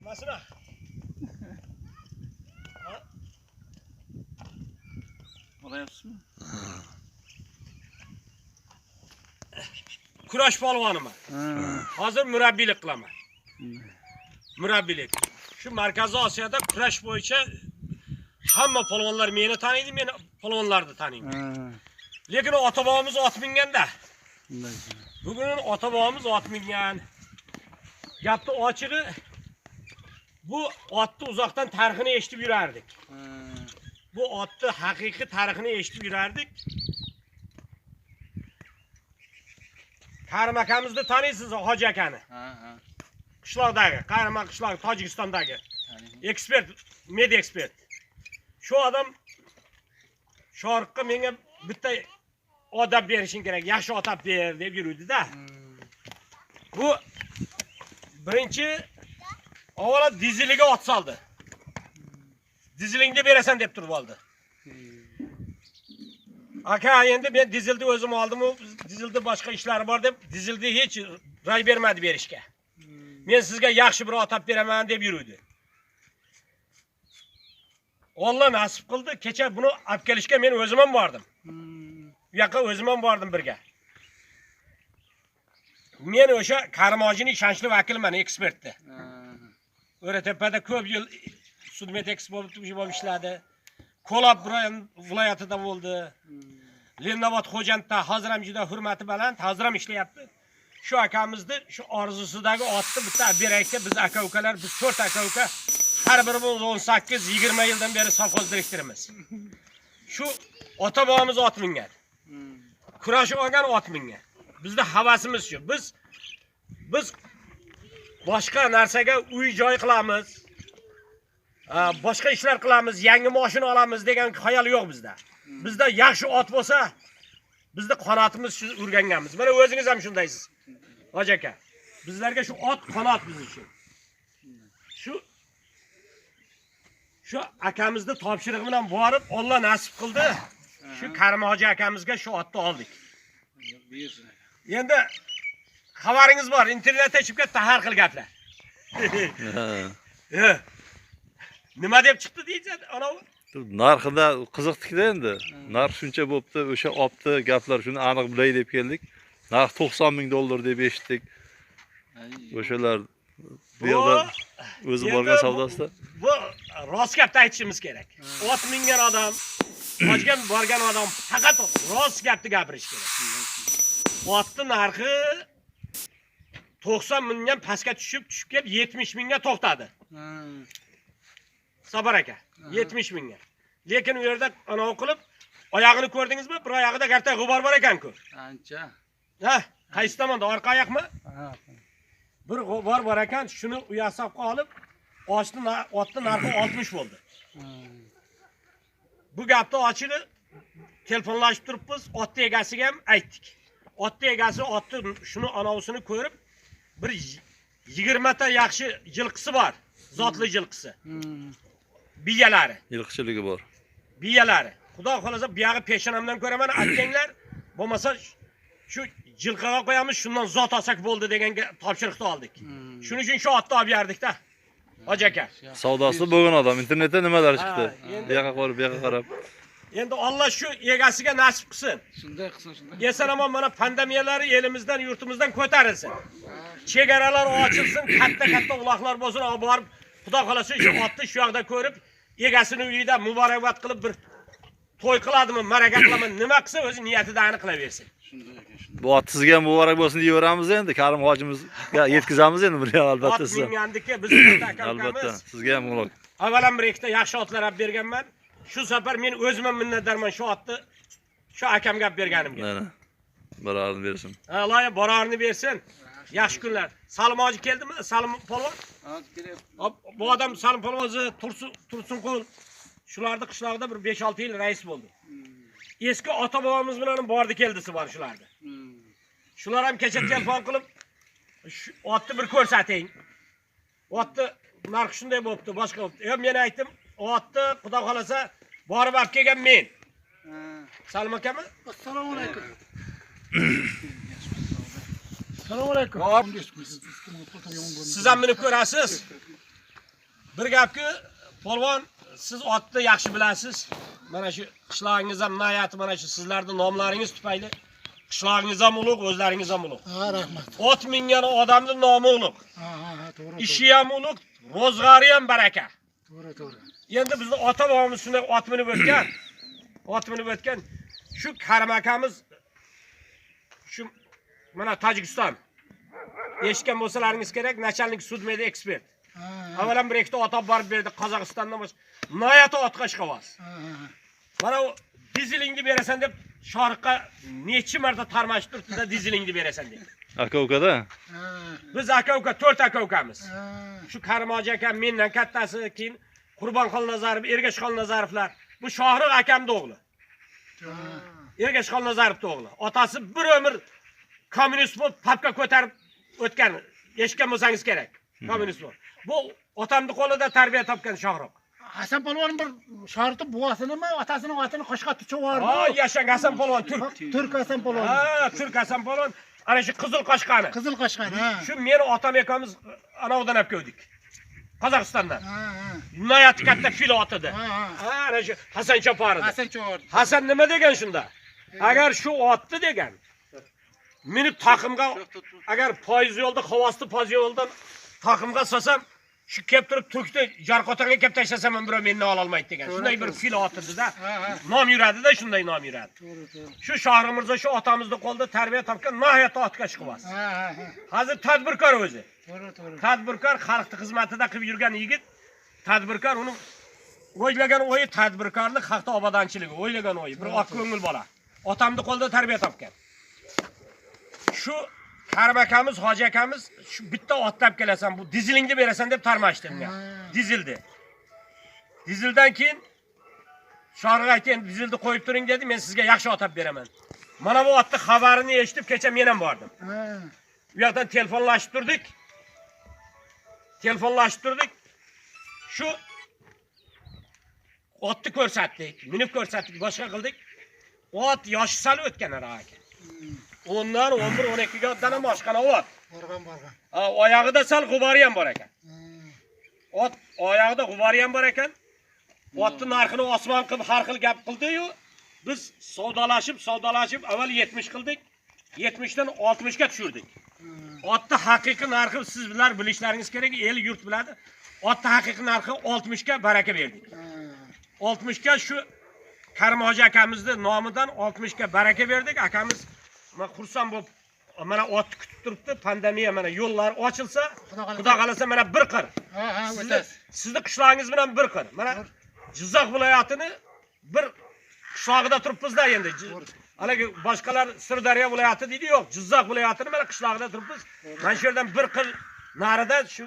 Masına. Olayapsizmi? Kurash polvonimi. Hozir murabbiylik qilaman. Murabbiylik. Shu Markaziy Osiyoda kurash bo'yicha hamma polvonlar meni taniydi, men polvonlarni taniyman. Lekin ota-bobomiz ot minganda. Bugun ota-bobomiz ot mingan. Gapni ochig'i bu otni uzoqdan tarixini eshitib yurardik. Bu otni haqiqiy tarixini eshitib yurardik. Karim akamizni taniysiz, Hoji akani. Qishloqdagi, Qarama qishlog'i, Tojikistondagi ekspert, media ekspert. Shu odam Shoriqqa menga bitta odab berishing kerak, yaxshi otab ber deb yurdi-da. Bu birinchi avvalo dizeliga ot soldi. Dizelingni berasan deb turib oldi. Aka, endi men dizelni o'zim oldim, dizelda boshqa ishlari bor deb dizelni hech ray bermadi berishga. Men sizga yaxshi bir otab beraman deb yurdi. Alloh nasib qildi, kecha buni olib kelishga men o'zim ham bordim. Bu yoqqa o'zim ham bordim birga. Men o'sha Karimojini ishonchli vakilman, ekspertda. O'ratepada ko'p yil Sudmet Expo bo'lib ishladi. Ko'lab viloyatida bo'ldi. Lennobod Xo'jandda hozir ham juda hurmati baland, hozir ham ishlayapti. Shu akamizni shu orzusidagi otni bitta beraylikda biz aka-ukalar, biz 4 aka-uka har birimiz 18-20 yildan beri sovxoz direktorimiz. Shu ota-bobomiz ot mingan. Kurashib olgan ot mingan. Bizda havasimiz shu. Biz boshqa narsaga uy-joy qilamiz. Boshqa ishlar qilamiz, yangi mashina olamiz degan xayol yo'q bizda. Bizda yaxshi ot bo'lsa, bizda qanotimiz shu urganganmiz. Mana o'zingiz ham shundaysiz. Hoji aka, bizlarga shu ot qanot biz uchun. Shu akamizni topshirig'i bilan borib, Alloh nasib qildi. Shu Karim hoji akamizga shu otni oldik. Endi xabaringiz bor, internetda chiqib ketdi har xil gaplar. Nima deb chiqdi deysiz, anavi? Narxida qiziqdik-da endi. Narx shuncha bo'pti, o'sha opti gaplar shuni aniq bilay deb keldik. Narx $90,000 deb eshitdik. O'shalar bu yerda o'zi borgan savdosida. Bu rost gapni aytishimiz kerak. Ot mingan odam, hojga borgan odam faqat rost gapni gapirish kerak. Otning narxi 90 mingdan pastga tushib kelib 70 mingga to'xtadi. Sabar aka, 70 mingga. Lekin u yerda anavi qilib oyog'ini ko'rdingizmi? Bir oyog'ida garta g'ubor bor ekan-ku. Ancha. Ha, qaysi tomonda, orqa oyoqmi? Bir g'ubor bor ekan, shuni uyasabqa olib, otning narxi 60 bo'ldi. Bu gapni ochig'i telefonlashib turibmiz, otning egasiga ham aytdik. Otning egasi otni shuni anavisini ko'rib, bir 20 ta yaxshi jilqisi bor, zotli jilqisi. Biyalari. Yilqichiligi bor. Biyalari. Xudo xolasa bu yog'i peshonamdan ko'raman, aytganglar, bo'lmasa shu jilqaga qo'yamiz, shundan zot olsak bo'ldi deganga topshiriqni oldik. Shuning uchun shu otni olib berdik-da. Hoji aka. Savdosi bo'lgan odam internetda nimalar chiqdi? Bu yoqqa qarab, bu yoqqa qarab. Endi Alloh shu egasiga nasib qilsin. Shunday qilsin, shunday. Eson-omon mana pandemiyalari elimizdan, yurtimizdan ko'tarilsin. Chegaralar ochilsin, katta uloqlar bo'lsin, olib borib Xudo xolasa shu otni shu yoqda ko'rib, egasini uyida muborakbat qilib bir to'y qiladimi, maraka qilaman, nima qilsa o'zi niyatida aniqlaversin. Shunday ekan, shunday. Bu ot sizga ham muborak bo'lsin deyaveramiz endi. Karim hojimizga yetkazamiz endi buni albatta siz. Ot mingandiki biz Albatta, sizga ham muborak. Avvalam bir ikkita yaxshi otlar olib berganman. Shu safar men o'zim ham minnatdorman shu otni shu akamga olib berganimga. Mana. Bararini bersin. Alloh bararini bersin. Yaxshi kunlar. Salim hoji keldimi? Salim polvon? Hozir kelyapti. Bu odam Salim polvonzi Tursunqul shularni qishlog'ida bir 5-6 yil rais bo'ldi. Eski ota-bobomiz bilan bordi keldisi bor shularda. Shular ham kecha telefon qilib otni bir ko'rsating. Otni narxi shunday bo'pti, boshqa bo'pti. Men aytdim, otni xudo xolasa borib olib kelgan men. Salim akami? Assalomu alaykum. Assalomu alaykum. Siz ham meni ko'rasiz. Bir gapki, polvon siz otni yaxshi bilasiz. Mana shu qishlog'ingiz ham nihoyat mana shu sizlarning nomlaringiz tufayli qishlog'ingiz ham ulug', o'zlaringiz ham ulug'. Ha, rahmat. Ot mingan odamning nomi ulug'. Ha, to'g'ri. Ishi ham ulug', ro'zg'ori ham baraka. To'g'ri. Endi bizni ota bobomiz shunday ot minib o'tgan. Ot minib o'tgan. Shu Karim akamiz shu mana Tojikiston. Eshitgan bo'lsalaringiz kerak, nachalnik sudmeda ekspert. Avvalan bir ikkita ot olib borib berdi Qozog'istondan bosh. Nihoyat otga ishqavas. Mana u dizelingni berasan deb Shohruxga necha marta tarmashib turibdi-da dizelingni berasan deb. Aka ukada? Biz aka uka 4 aka ukamiz. Shu Karim hoji akam mendan kattasi, keyin Qurbonxon Nazarov, Ergashxon Nazarovlar. Bu Shohrux akamning o'g'li. Ergashxon Nazarovning o'g'li. Otasi bir umr kommunist bo'lib papka ko'tarib o'tgan. Eshitgan bo'lsangiz kerak. Kommunist bo'lib. Bu otamning qo'lida tarbiya topgan Shohrux. Hasan polvon bir Shohruxning buvasinimi, otasining otini qo'shqa tuchavardi. Ha, yashang Hasan polvon turk. Turk Hasan polvon. Ha, turk Hasan polvon. Ana shu qizil qoshqani. Qizil qoshqan, ha. Shu meni otam akamiz anavidan olib keldik. Qozog'istondan. Nihoyat katta fil otidi. Ha, ana shu Hasan Chopardi. Hasan chopardi. Hasan nima degan shunda? Agar shu otni degan meni taqimga agar poyez yo'lda, havosli poyez yo'ldan taqimga solsam, shu kelib turib turkni jarqotaga kelib tashlasam ham birov menni ola olmaydi degan. Shunday bir fil otidi-da. Nom yuradi-da, shunday nom yuradi. Shu Shohrux Mirzo shu otamizning qo'lida tarbiya topgan nihoyat otga chiqibas. Hozir tadbirkor o'zi. To'g'ri. Tadbirkor xalqning xizmatida qilib yurgan yigit. Tadbirkor uning o'ylagan o'yi tadbirkorlik, xalqda obodonchiligi, o'ylagan o'yi. Bir oq ko'ngil bola. Otamning qo'lida tarbiya topgan. Shu Karim akamiz, hoji akamiz shu bitta otlab kelasan, bu dizelingni berasan deb tarmashdi menga. Dizeldi. Dizeldan keyin Shohrux aytgan, dizelni qo'yib turing dedi, men sizga yaxshi ot olib beraman. Mana bu otning xabarini eshitib kecha men ham bordim. Bu yoqdan telefonlashib turdik. Shu otni ko'rsatdik, minib ko'rsatdik, boshqa qildik. Ot yoshi sal o'tgan aka. 10dan 11, 12 ga otdan ham oshqana ot. Borgan. Oyog'ida sal g'ubori ham bor ekan. Ot oyog'ida g'ubori ham bor ekan. Otning narxini osmon qilib har xil gap qildi-yu, biz savdolashib avval 70 qildik. 70 dan 60 ga tushirdik. Otning haqiqiy narxi sizlar bilishlaringiz kerak, el yurt biladi. Otning haqiqiy narxi 60 ga baraka berdik. 60 ga shu Karim hoji akamizning nomidan 60 ga baraka berdik. Akamiz men xursand bo'lib mana ot kutib turibdi. Pandemiya mana yo'llar ochilsa, Xudo xolasa mana bir qir. O'tasiz. Sizni qishlog'ingiz bilan bir qir. Mana Jizzax viloyatini bir qishlog'ida turibmiz-da endi. Haligi boshqalar Sirdaryo viloyati deydi, yo'q. Jizzax viloyatini mana qishlog'ida turibmiz. Mana shu yerdan bir qir narida shu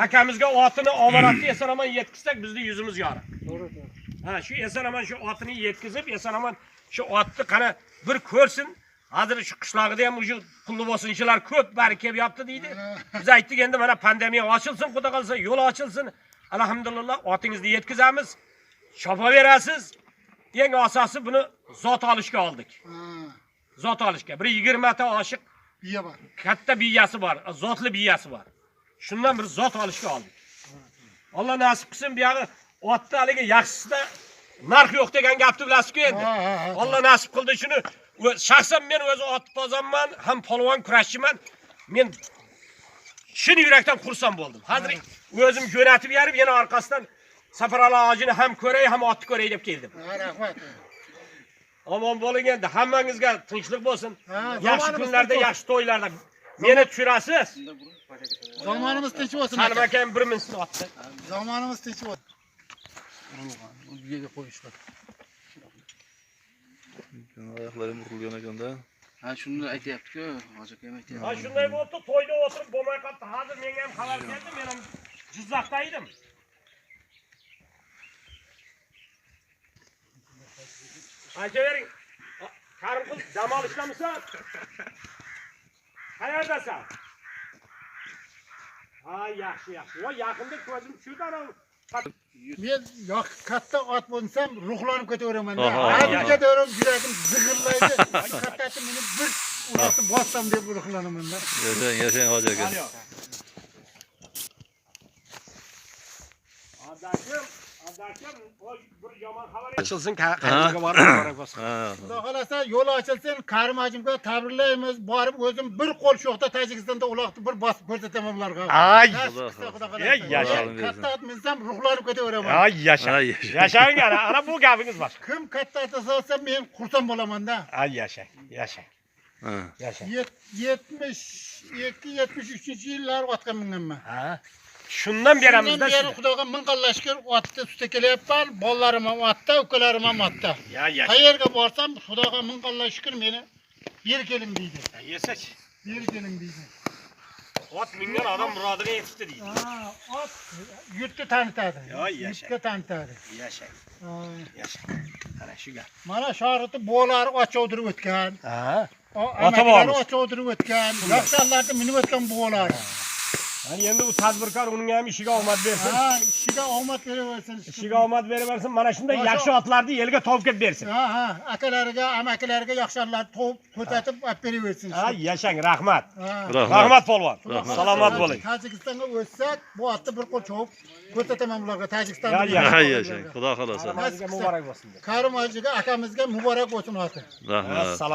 akamizga otini omonatga eson-omon yetkizsak, bizning yuzimiz yorug'. To'g'ri. Ha, shu eson-omon shu otini yetkizib, eson-omon shu otni qana bir ko'rsin. Hozir shu qishlog'ida ham o'sha pulli bosinchilar ko'p bari kelib yopti deydi. Biz aytdik endi mana pandemiya ochilsin, xudo qolsa yo'l ochilsin. Alhamdulillah otingizni yetkazamiz. Chopa berasiz. Eng asosi buni zot olishga oldik. Zot olishga. Bir 20 ta oshiq biya bor. Katta biyasi bor, zotli biyasi bor. Shundan bir zot olishga oldik. Alloh nasib qilsin, bu yog'i otda haligi yaxshisida narx yo'q degan gapni bilasiz-ku endi. Alloh nasib qildi shuni. Shaxsan men o'zi ot bozonman, ham polvon kurashchiman. Men shin yurakdan xursand bo'ldim. Hozir o'zim jo'natib berib, yana orqasidan Safarali hojini ham ko'ray, ham otni ko'ray deb keldim. Rahmat. Omon bo'ling endi, hammangizga tinchlik bo'lsin. Yaxshi kunlarda, yaxshi to'ylarda meni tushirasiz. Zamonimiz tinch bo'lsin. Salim akam bir minsini otdi. Zamonimiz tinch bo'lsin. Bu yerga qo'yishlar. Oyoqlarim urilgan ekanda. Ha, shuni aytayapti-ku, hoji akam aytayapti. Ha, shunday bo'ldi, to'yda o'tirib bo'lmay qoldi. Hozir menga ham xabar keldi, men ham Jizzaxda edim. Aytavering. Karim qil, dam olishamisan? Qayerdasan? Ha, yaxshi. Voy, yaqinda ko'zim tushdi-da. Men yo'q katta ot bo'lsam ruhlanib ketaveraman. Aha. Hozir ketaveram, yuragim zig'irlaydi. Kattasi meni bir uratib bossam deb ruhlanaman-da. Yashang hoji aka. Adaşım, o bir yaman haber açılsın, kaymaga var mübarek olsun. Ha. Xudo xolasa yo'l ochilsin, Karim hojimga tabriklaymiz. Borib o'zim bir qo'l sho'xda Tojikistonda uloqni bir bosib ko'rsataman ularga. Ay, Xudo xolasa. Ey, yaşa. Katta atmasam ruhlanib ketaveraman. ay yaşa. Ay, yaşa. Yaşayın ana bu gapingiz var. Kim katta atasa olsa men xursand bo'laman-da. Ay yaşa, yaşa, Ha. yaşa. 72-73-yillar otgan minganman. Ha? Şundan beramizda Shundan beri Xudoga ming qillar shukr otda usta kelyapman. Bolalarim ham otda, ukalarim ham otda. Ya yaşa. Qayerga borsam Xudoga ming qillar shukr meni ber keling deydi. Yeseç. Ber keling deydi. Ot mingan adam muradına yetişti deydi. Ha, ot yurtni tanitadi. Ya, yaşa. Yurtga tanitadi. Yaşa, Ha. yaşa. Ana şu gap. Mana shohirni bolari och o'tirib o'tgan. Ha? Ota bormish. och o'tirib o'tgan. Yoshlarni minib o'tgan bolari. Hani endi bu tadbirkor uning ham ishiga omad bersin. Ha, ishiga omad beraversin. İşiga omad beraversin. Mana shunday yaxshi otlarni elga topib bersin. Ha, akalariga, amakilariga yaxshilarni to'p ko'rsatib olib beraversin. Ha, yaşang, rahmat. Ha. Rahmat polvon. Rahmat. Salomat bo'ling. Tojikistonga o'tsak, bu otni bir qo'l cho'p ko'rsataman bularga Ya, Tojikistonda. ya. Ay, yaşa. Xudo xolasa. Namazga muborak bo'lsin. Karim hojiga akamizga muborak bo'lsin oti. Rahmat. Salom.